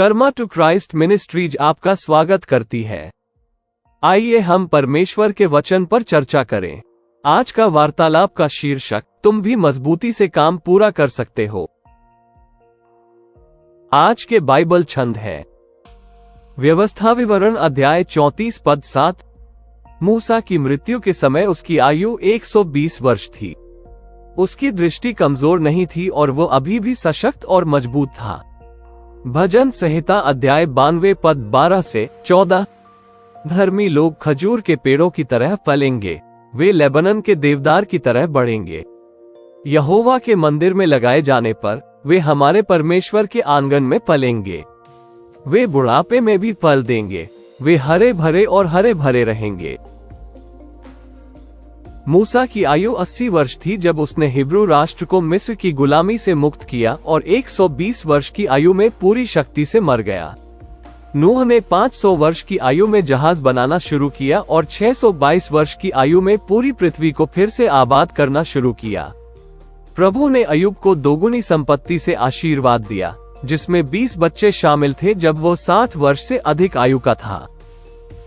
Karma to Christ ministries आपका स्वागत करती है। आइए हम परमेश्वर के वचन पर चर्चा करें। आज का वार्तालाप का शीर्षक तुम भी मजबूती से काम पूरा कर सकते हो। आज के बाइबल छंद है व्यवस्था विवरण अध्याय 34 पद 7। मूसा की मृत्यु के समय उसकी आयु 120 वर्ष थी। उसकी दृष्टि कमजोर नहीं थी और वो अभी भी सशक्त और मजबूत था। भजन संहिता अध्याय 92 पद 12 से 14। धर्मी लोग खजूर के पेड़ों की तरह फलेंगे, वे लेबनन के देवदार की तरह बढ़ेंगे। यहोवा के मंदिर में लगाए जाने पर वे हमारे परमेश्वर के आंगन में फलेंगे। वे बुढ़ापे में भी फल देंगे, वे हरे भरे और हरे भरे रहेंगे। मूसा की आयु 80 वर्ष थी जब उसने हिब्रू राष्ट्र को मिस्र की गुलामी से मुक्त किया और 120 वर्ष की आयु में पूरी शक्ति से मर गया। नूह ने 500 वर्ष की आयु में जहाज बनाना शुरू किया और 622 वर्ष की आयु में पूरी पृथ्वी को फिर से आबाद करना शुरू किया। प्रभु ने अय्यूब को दोगुनी संपत्ति से आशीर्वाद दिया, जिसमें 20 बच्चे शामिल थे जब वो 60 वर्ष से अधिक आयु का था।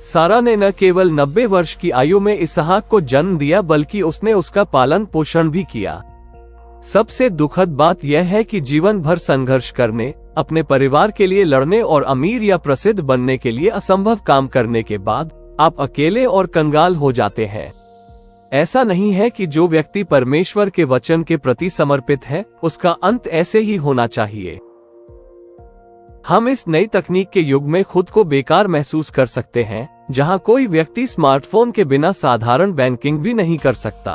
सारा ने न केवल 90 वर्ष की आयु में इसहाक को जन्म दिया बल्कि उसने उसका पालन पोषण भी किया। सबसे दुखद बात यह है कि जीवन भर संघर्ष करने, अपने परिवार के लिए लड़ने और अमीर या प्रसिद्ध बनने के लिए असंभव काम करने के बाद आप अकेले और कंगाल हो जाते हैं। ऐसा नहीं है कि जो व्यक्ति परमेश्वर के वचन के प्रति समर्पित है उसका अंत ऐसे ही होना चाहिए। हम इस नई तकनीक के युग में खुद को बेकार महसूस कर सकते हैं, जहां कोई व्यक्ति स्मार्टफोन के बिना साधारण बैंकिंग भी नहीं कर सकता।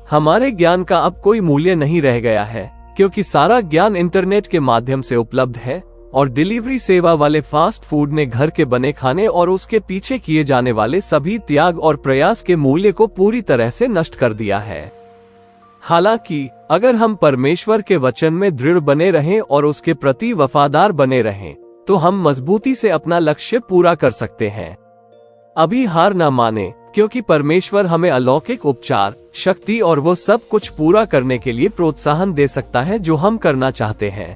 हमारे ज्ञान का अब कोई मूल्य नहीं रह गया है, क्योंकि सारा ज्ञान इंटरनेट के माध्यम से उपलब्ध है और डिलीवरी सेवा वाले फास्ट फूड ने घर के बने खाने और उसके पीछे किए जाने वाले सभी त्याग और प्रयास के मूल्य को पूरी तरह से नष्ट कर दिया है। हालांकि अगर हम परमेश्वर के वचन में दृढ़ बने रहें और उसके प्रति वफादार बने रहें, तो हम मजबूती से अपना लक्ष्य पूरा कर सकते हैं। अभी हार न माने, क्योंकि परमेश्वर हमें अलौकिक उपचार, शक्ति और वो सब कुछ पूरा करने के लिए प्रोत्साहन दे सकता है जो हम करना चाहते हैं।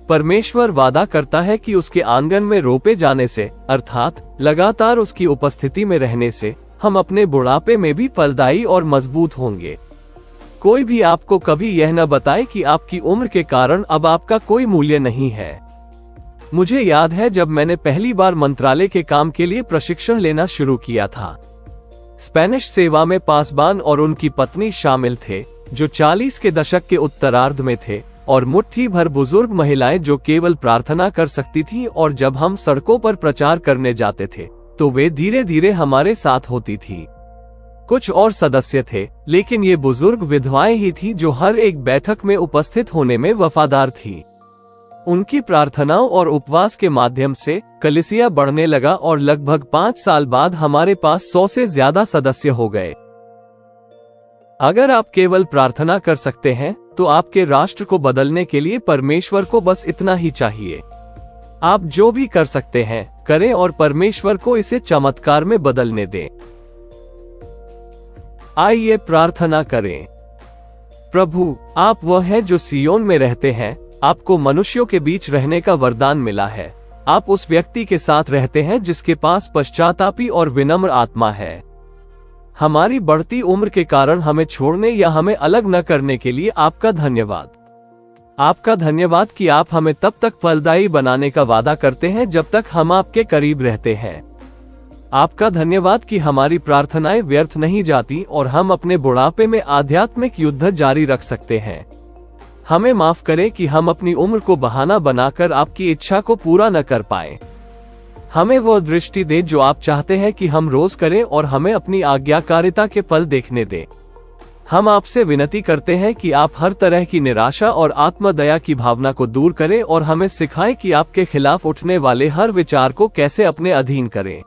परमेश्वर वादा करता है कि उसके आंगन में रोपे जाने से, अर्थात लगातार उसकी उपस्थिति में रहने से, हम अपने बुढ़ापे में भी फलदायी और मजबूत होंगे। कोई भी आपको कभी यह न बताए कि आपकी उम्र के कारण अब आपका कोई मूल्य नहीं है। मुझे याद है जब मैंने पहली बार मंत्रालय के काम के लिए प्रशिक्षण लेना शुरू किया था। स्पेनिश सेवा में पासबान और उनकी पत्नी शामिल थे, जो 40 के दशक के उत्तरार्ध में थे, और मुट्ठी भर बुजुर्ग महिलाएं जो केवल प्रार्थना कर सकती थीं, और जब हम सड़कों पर प्रचार करने जाते थे तो वे धीरे धीरे हमारे साथ होती थी। कुछ और सदस्य थे, लेकिन ये बुजुर्ग विधवाएं ही थी जो हर एक बैठक में उपस्थित होने में वफादार थी। उनकी प्रार्थनाओं और उपवास के माध्यम से कलीसिया बढ़ने लगा और लगभग 5 साल बाद हमारे पास 100 से ज्यादा सदस्य हो गए। अगर आप केवल प्रार्थना कर सकते हैं तो आपके राष्ट्र को बदलने के लिए परमेश्वर को बस इतना ही चाहिए। आप जो भी कर सकते हैं करें और परमेश्वर को इसे चमत्कार में बदलने दें। आइए प्रार्थना करें। प्रभु, आप वह हैं जो सियोन में रहते हैं। आपको मनुष्यों के बीच रहने का वरदान मिला है। आप उस व्यक्ति के साथ रहते हैं जिसके पास पश्चातापी और विनम्र आत्मा है। हमारी बढ़ती उम्र के कारण हमें छोड़ने या हमें अलग न करने के लिए आपका धन्यवाद। आपका धन्यवाद कि आप हमें तब तक फलदायी बनाने का वादा करते हैं जब तक हम आपके करीब रहते हैं। आपका धन्यवाद कि हमारी प्रार्थनाएं व्यर्थ नहीं जाती और हम अपने बुढ़ापे में आध्यात्मिक युद्ध जारी रख सकते हैं। हमें माफ करें कि हम अपनी उम्र को बहाना बनाकर आपकी इच्छा को पूरा न कर पाए। हमें वो दृष्टि दे जो आप चाहते हैं कि हम रोज करें और हमें अपनी आज्ञाकारिता के फल देखने दें। हम आपसे विनती करते हैं कि आप हर तरह की निराशा और आत्मदया की भावना को दूर करें और हमें सिखाएं कि आपके खिलाफ उठने वाले हर विचार को कैसे अपने अधीन करें।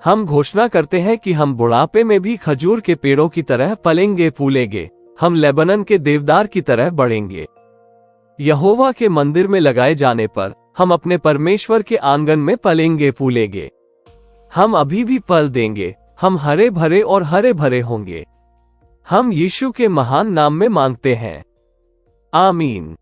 हम घोषणा करते हैं कि हम बुढ़ापे में भी खजूर के पेड़ों की तरह फलेंगे फूलेंगे, हम लेबनन के देवदार की तरह बढ़ेंगे। यहोवा के मंदिर में लगाए जाने पर हम अपने परमेश्वर के आंगन में फलेंगे फूलेंगे। हम अभी भी फल देंगे, हम हरे भरे और हरे भरे होंगे। हम यीशु के महान नाम में मांगते हैं, आमीन।